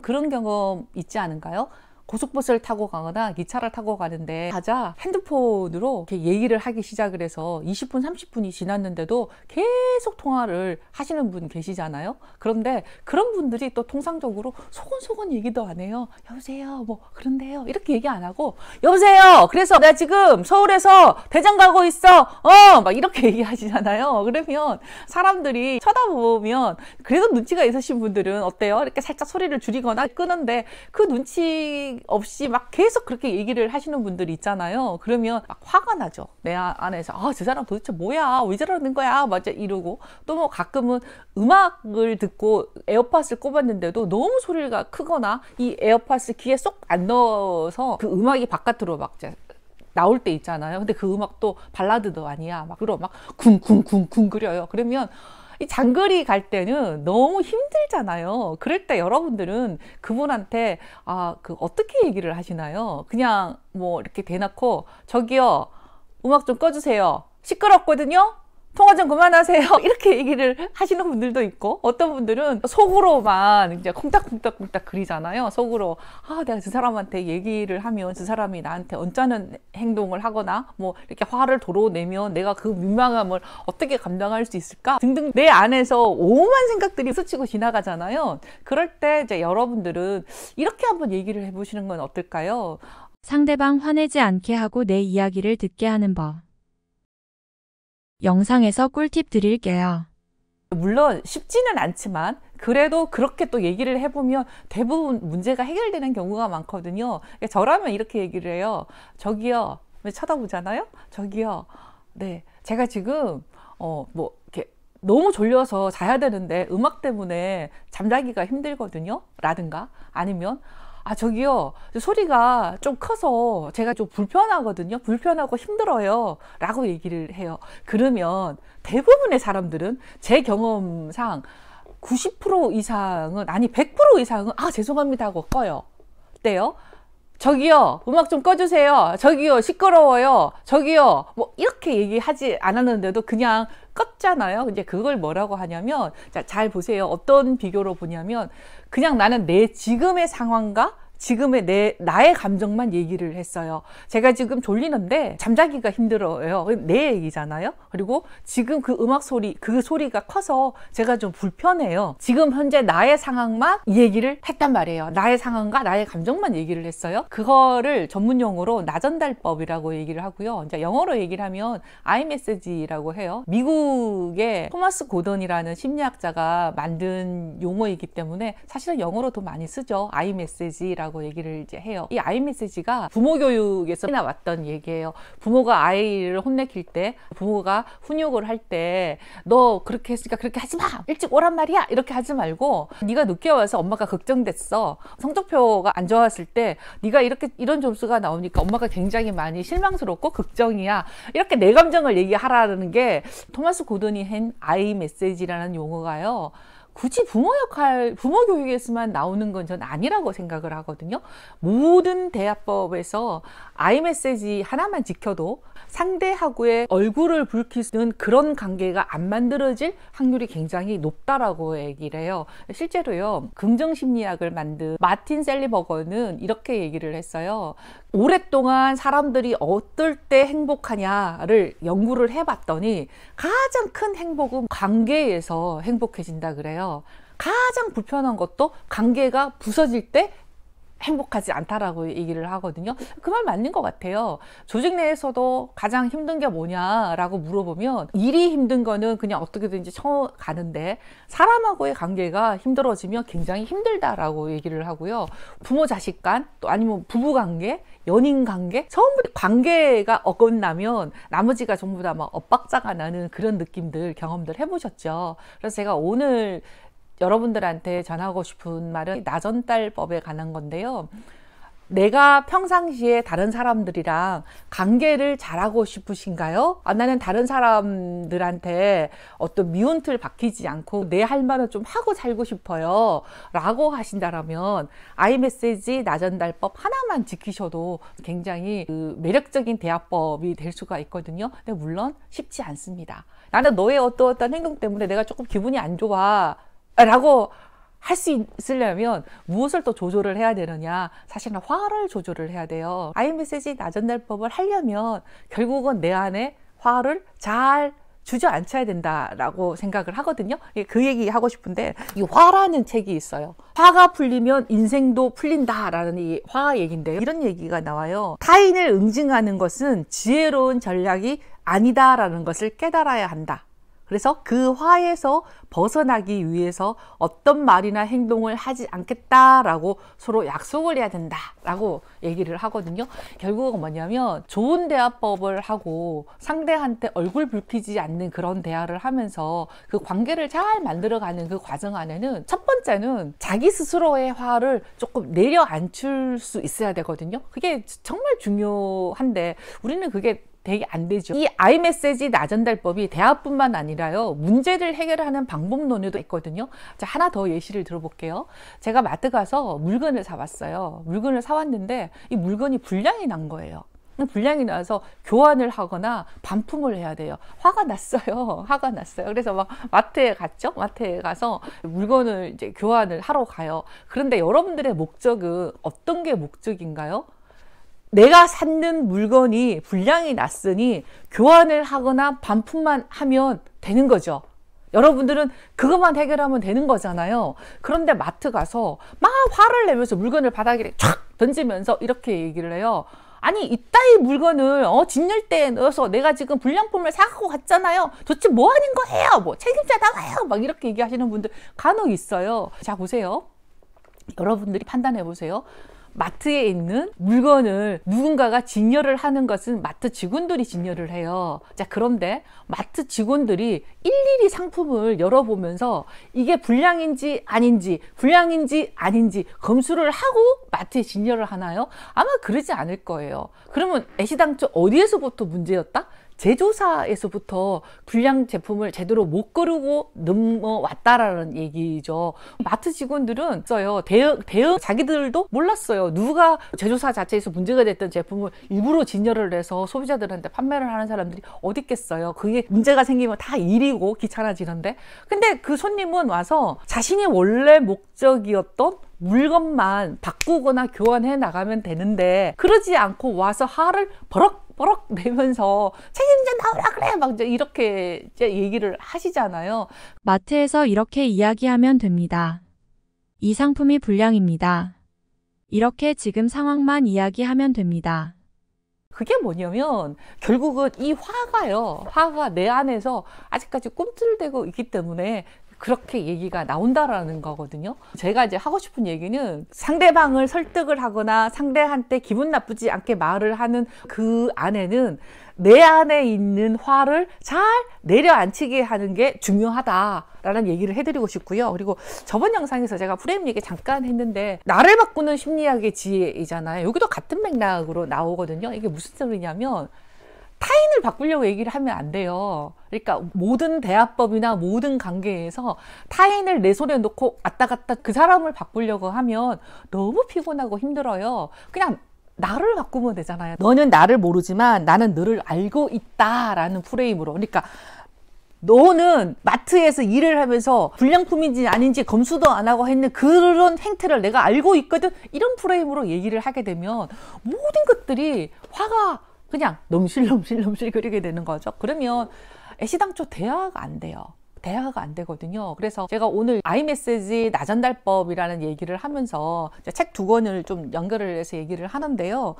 그런 경험 있지 않은가요? 고속버스를 타고 가거나 기차를 타고 가는데 가자 핸드폰으로 이렇게 얘기를 하기 시작을 해서 20분, 30분이 지났는데도 계속 통화를 하시는 분 계시잖아요. 그런데 그런 분들이 또 통상적으로 소곤소곤 얘기도 안 해요. 여보세요, 뭐 그런데요, 이렇게 얘기 안 하고, 여보세요, 그래서 나 지금 서울에서 대전 가고 있어, 막 이렇게 얘기하시잖아요. 그러면 사람들이 쳐다보면 그래도 눈치가 있으신 분들은 어때요? 이렇게 살짝 소리를 줄이거나 끄는데, 그 눈치 없이 막 계속 그렇게 얘기를 하시는 분들이 있잖아요. 그러면 막 화가 나죠. 내 안에서 저 사람 도대체 뭐야, 왜 저러는 거야, 맞아, 이러고. 또 뭐 가끔은 음악을 듣고 에어팟을 꼽았는데도 너무 소리가 크거나 이 에어팟을 귀에 쏙 안 넣어서 그 음악이 바깥으로 막 나올 때 있잖아요. 근데 그 음악도 발라드도 아니야. 막 그러 막 쿵쿵쿵쿵 그려요. 그러면 이 장거리 갈 때는 너무 힘들잖아요. 그럴 때 여러분들은 그분한테 어떻게 얘기를 하시나요? 그냥 뭐 이렇게 대놓고, 저기요, 음악 좀 꺼주세요, 시끄럽거든요, 통화 좀 그만하세요, 이렇게 얘기를 하시는 분들도 있고, 어떤 분들은 속으로만 이제 콩닥콩닥콩닥 그리잖아요. 속으로 내가 저 사람한테 얘기를 하면 저 사람이 나한테 언짢은 행동을 하거나 뭐 이렇게 화를 도로내면 내가 그 민망함을 어떻게 감당할 수 있을까 등등, 내 안에서 오만 생각들이 스치고 지나가잖아요. 그럴 때 이제 여러분들은 이렇게 한번 얘기를 해보시는 건 어떨까요? 상대방 화내지 않게 하고 내 이야기를 듣게 하는 법. 영상에서 꿀팁 드릴게요. 물론 쉽지는 않지만 그래도 그렇게 또 얘기를 해보면 대부분 문제가 해결되는 경우가 많거든요. 저라면 이렇게 얘기를 해요. 저기요, 쳐다보잖아요. 저기요, 네, 제가 지금 뭐 이렇게 너무 졸려서 자야 되는데 음악 때문에 잠자기가 힘들거든요, 라든가, 아니면 저기요, 소리가 좀 커서 제가 좀 불편하거든요, 불편하고 힘들어요, 라고 얘기를 해요. 그러면 대부분의 사람들은 제 경험상 90% 이상은, 아니 100% 이상은 죄송합니다 하고 꺼요. 어때요? 저기요, 음악 좀 꺼주세요, 저기요, 시끄러워요, 저기요, 뭐 이렇게 얘기하지 않았는데도 그냥 껐잖아요. 이제 그걸 뭐라고 하냐면, 자, 잘 보세요. 어떤 비교로 보냐면, 그냥 나는 내 지금의 상황과 지금의 나의 감정만 얘기를 했어요. 제가 지금 졸리는데 잠자기가 힘들어요. 내 얘기잖아요. 그리고 지금 그 음악 소리, 그 소리가 커서 제가 좀 불편해요. 지금 현재 나의 상황만 얘기를 했단 말이에요. 나의 상황과 나의 감정만 얘기를 했어요. 그거를 전문 용어로 나전달법이라고 얘기를 하고요. 이제 영어로 얘기를 하면 아이메시지라고 해요. 미국의 토마스 고던이라는 심리학자가 만든 용어이기 때문에 사실은 영어로 더 많이 쓰죠. 아이메시지라고 얘기를 이제 해요. 이 아이메시지가 부모 교육에서 나왔던 얘기예요. 부모가 아이를 혼내킬 때, 부모가 훈육을 할 때, 너 그렇게 했으니까 그렇게 하지 마, 일찍 오란 말이야, 이렇게 하지 말고, 네가 늦게 와서 엄마가 걱정됐어, 성적표가 안 좋았을 때 네가 이런 점수가 나오니까 엄마가 굉장히 많이 실망스럽고 걱정이야, 이렇게 내 감정을 얘기하라는 게 토마스 고든이 한 아이메시지라는 용어가요. 굳이 부모 교육에서만 나오는 건 전 아니라고 생각을 하거든요. 모든 대화법에서 아이메시지 하나만 지켜도 상대하고의 얼굴을 붉히는 그런 관계가 안 만들어질 확률이 굉장히 높다라고 얘기를 해요. 실제로요, 긍정심리학을 만든 마틴 셀리버거는 이렇게 얘기를 했어요. 오랫동안 사람들이 어떨 때 행복하냐를 연구를 해봤더니 가장 큰 행복은 관계에서 행복해진다 그래요. 가장 불편한 것도 관계가 부서질 때 행복하지 않다라고 얘기를 하거든요. 그 말 맞는 것 같아요. 조직 내에서도 가장 힘든 게 뭐냐라고 물어보면, 일이 힘든 거는 그냥 어떻게든지 쳐가는데 사람하고의 관계가 힘들어지면 굉장히 힘들다라고 얘기를 하고요. 부모 자식 간, 또 아니면 부부 관계, 연인 관계, 전부 관계가 어긋나면 나머지가 전부 다 막 엇박자가 나는 그런 느낌들, 경험들 해보셨죠. 그래서 제가 오늘 여러분들한테 전하고 싶은 말은 나전달법에 관한 건데요. 내가 평상시에 다른 사람들이랑 관계를 잘하고 싶으신가요? 나는 다른 사람들한테 어떤 미운틀 박히지 않고 내 할 말은 좀 하고 살고 싶어요 라고 하신다면 아이메시지 나전달법 하나만 지키셔도 굉장히 매력적인 대화법이 될 수가 있거든요. 근데 물론 쉽지 않습니다. 나는 너의 어떠한 행동 때문에 내가 조금 기분이 안 좋아 라고 할 수 있으려면 무엇을 또 조절을 해야 되느냐? 사실은 화를 조절을 해야 돼요. iMessage 나전달법을 하려면 결국은 내 안에 화를 잘 주저앉혀야 된다라고 생각을 하거든요. 그 얘기 하고 싶은데, 이 화라는 책이 있어요. 화가 풀리면 인생도 풀린다라는 이 화 얘기인데요. 이런 얘기가 나와요. 타인을 응징하는 것은 지혜로운 전략이 아니다라는 것을 깨달아야 한다. 그래서 그 화에서 벗어나기 위해서 어떤 말이나 행동을 하지 않겠다라고 서로 약속을 해야 된다라고 얘기를 하거든요. 결국은 뭐냐면 좋은 대화법을 하고 상대한테 얼굴 붉히지 않는 그런 대화를 하면서 그 관계를 잘 만들어가는 그 과정 안에는 첫 번째는 자기 스스로의 화를 조금 내려앉힐 수 있어야 되거든요. 그게 정말 중요한데 우리는 그게 되게 안 되죠. 이 iMessage 나전달법이 대화뿐만 아니라요, 문제를 해결하는 방법론에도 있거든요. 자, 하나 더 예시를 들어볼게요. 제가 마트 가서 물건을 사왔어요. 물건을 사왔는데 이 물건이 불량이 난 거예요. 불량이 나서 교환을 하거나 반품을 해야 돼요. 화가 났어요. 화가 났어요. 그래서 막 마트에 갔죠. 마트에 가서 물건을 이제 교환을 하러 가요. 그런데 여러분들의 목적은 어떤 게 목적인가요? 내가 샀는 물건이 불량이 났으니 교환을 하거나 반품만 하면 되는 거죠. 여러분들은 그것만 해결하면 되는 거잖아요. 그런데 마트 가서 막 화를 내면서 물건을 바닥에 촥 던지면서 이렇게 얘기를 해요. 아니, 이따위 물건을 진열대에 넣어서 내가 지금 불량품을 사갖고 갔잖아요. 도대체 뭐 하는 거예요? 뭐 책임자 나와요? 막 이렇게 얘기하시는 분들 간혹 있어요. 자, 보세요. 여러분들이 판단해 보세요. 마트에 있는 물건을 누군가가 진열을 하는 것은 마트 직원들이 진열을 해요. 자, 그런데 마트 직원들이 일일이 상품을 열어보면서 이게 불량인지 아닌지 검수를 하고 마트에 진열을 하나요? 아마 그러지 않을 거예요. 그러면 애시당초 어디에서부터 문제였다? 제조사에서부터 불량 제품을 제대로 못 거르고 넘어왔다라는 얘기죠. 마트 직원들은 써요. 대응 자기들도 몰랐어요. 누가 제조사 자체에서 문제가 됐던 제품을 일부러 진열을 해서 소비자들한테 판매를 하는 사람들이 어디 있겠어요. 그게 문제가 생기면 다 일이고 귀찮아지는데. 근데 그 손님은 와서 자신이 원래 목적이었던 물건만 바꾸거나 교환해 나가면 되는데 그러지 않고 와서 화를 버럭 내면서 책임자 나오라 그래 막 이렇게 얘기를 하시잖아요. 마트에서 이렇게 이야기하면 됩니다. 이 상품이 불량입니다. 이렇게 지금 상황만 이야기하면 됩니다. 그게 뭐냐면 결국은 이 화가 내 안에서 아직까지 꿈틀대고 있기 때문에 그렇게 얘기가 나온다라는 거거든요. 제가 이제 하고 싶은 얘기는 상대방을 설득을 하거나 상대한테 기분 나쁘지 않게 말을 하는 그 안에는 내 안에 있는 화를 잘 내려앉히게 하는 게 중요하다라는 얘기를 해드리고 싶고요. 그리고 저번 영상에서 제가 프레임 얘기 잠깐 했는데 나를 바꾸는 심리학의 지혜이잖아요. 여기도 같은 맥락으로 나오거든요. 이게 무슨 소리냐면 타인을 바꾸려고 얘기를 하면 안 돼요. 그러니까 모든 대화법이나 모든 관계에서 타인을 내 손에 놓고 왔다 갔다 그 사람을 바꾸려고 하면 너무 피곤하고 힘들어요. 그냥 나를 바꾸면 되잖아요. 너는 나를 모르지만 나는 너를 알고 있다라는 프레임으로. 그러니까 너는 마트에서 일을 하면서 불량품인지 아닌지 검수도 안 하고 했는 그런 행태를 내가 알고 있거든. 이런 프레임으로 얘기를 하게 되면 모든 것들이 화가 그냥 넘실넘실 그리게 되는 거죠. 그러면 애시당초 대화가 안 돼요. 대화가 안 되거든요. 그래서 제가 오늘 iMessage 나전달법이라는 얘기를 하면서 책 2권을 좀 연결을 해서 얘기를 하는데요.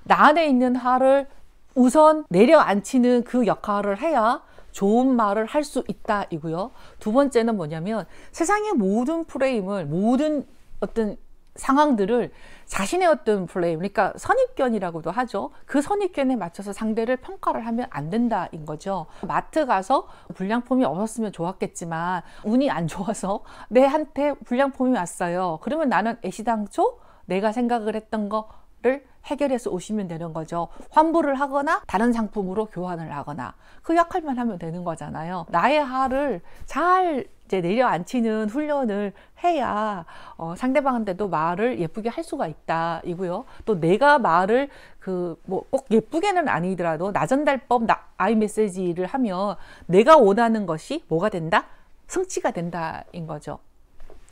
나 안에 있는 화를 우선 내려앉히는 그 역할을 해야 좋은 말을 할 수 있다 이고요. 두 번째는 뭐냐면 세상의 모든 프레임을, 모든 어떤 상황들을 자신의 어떤 프레임, 그러니까 선입견이라고도 하죠. 그 선입견에 맞춰서 상대를 평가를 하면 안 된다인 거죠. 마트 가서 불량품이 없었으면 좋았겠지만 운이 안 좋아서 내한테 불량품이 왔어요. 그러면 나는 애시당초 내가 생각을 했던 거를 해결해서 오시면 되는 거죠. 환불을 하거나 다른 상품으로 교환을 하거나 그 역할만 하면 되는 거잖아요. 나의 화를 잘 이제 내려앉히는 훈련을 해야 상대방한테도 말을 예쁘게 할 수가 있다 이고요. 또 내가 말을 뭐 꼭 예쁘게는 아니더라도 나전달법 iMessage를 하면 내가 원하는 것이 뭐가 된다? 성취가 된다인 거죠.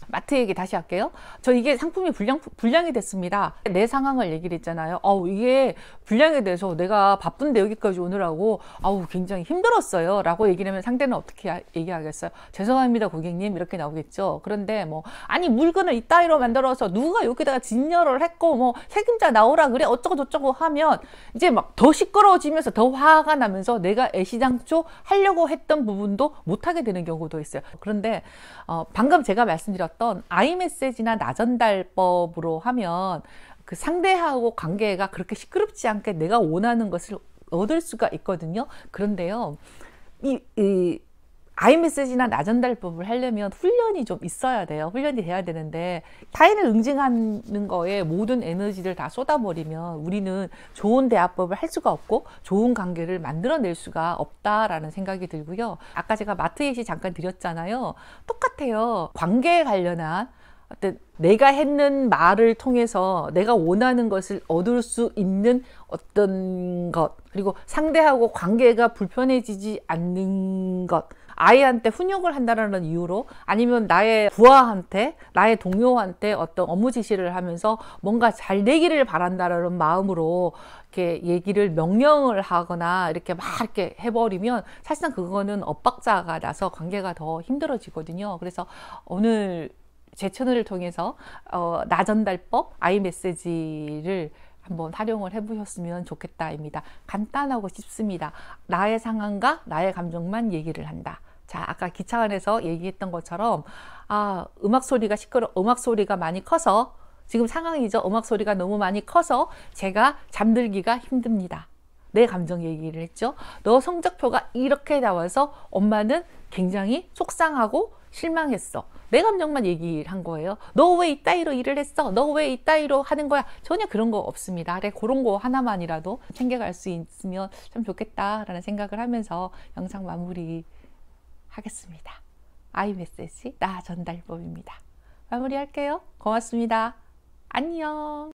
마트 얘기 다시 할게요. 저 이게 상품이 불량이 됐습니다. 내 상황을 얘기를 했잖아요. 이게 불량이 돼서 내가 바쁜데 여기까지 오느라고 굉장히 힘들었어요 라고 얘기를 하면 상대는 어떻게 얘기하겠어요? 죄송합니다 고객님 이렇게 나오겠죠. 그런데 뭐 아니 물건을 이따위로 만들어서 누가 여기다가 진열을 했고 뭐 책임자 나오라 그래 어쩌고 저쩌고 하면 이제 막 더 시끄러워지면서 더 화가 나면서 내가 애시당초 하려고 했던 부분도 못하게 되는 경우도 있어요. 그런데 방금 제가 말씀드렸던 아이메시지나 나전달법으로 하면 그 상대하고 관계가 그렇게 시끄럽지 않게 내가 원하는 것을 얻을 수가 있거든요. 그런데요, 이 아이메시지나 나전달법을 하려면 훈련이 좀 있어야 돼요. 훈련이 돼야 되는데 타인을 응징하는 거에 모든 에너지를 다 쏟아버리면 우리는 좋은 대화법을 할 수가 없고 좋은 관계를 만들어낼 수가 없다라는 생각이 들고요. 아까 제가 마트 예시 잠깐 드렸잖아요. 똑같아요. 관계에 관련한 어떤 내가 했는 말을 통해서 내가 원하는 것을 얻을 수 있는 어떤 것, 그리고 상대하고 관계가 불편해지지 않는 것, 아이한테 훈육을 한다는 이유로 아니면 나의 부하한테 나의 동료한테 어떤 업무 지시를 하면서 뭔가 잘 되기를 바란다는 마음으로 이렇게 얘기를 명령을 하거나 이렇게 막 이렇게 해버리면 사실상 그거는 엇박자가 나서 관계가 더 힘들어지거든요. 그래서 오늘 제 채널을 통해서 나전달법 아이메시지를 한번 활용을 해보셨으면 좋겠다입니다. 간단하고 쉽습니다. 나의 상황과 나의 감정만 얘기를 한다. 자, 아까 기차 안에서 얘기했던 것처럼 음악 소리가 많이 커서 지금 상황이죠. 음악 소리가 너무 많이 커서 제가 잠들기가 힘듭니다. 내 감정 얘기를 했죠. 너 성적표가 이렇게 나와서 엄마는 굉장히 속상하고 실망했어. 내 감정만 얘기를 한 거예요. 너 왜 이따위로 일을 했어? 너 왜 이따위로 하는 거야? 전혀 그런 거 없습니다. 그래, 그런 거 하나만이라도 챙겨갈 수 있으면 참 좋겠다라는 생각을 하면서 영상 마무리 하겠습니다. 아이메시지 나전달법입니다. 마무리할게요. 고맙습니다. 안녕.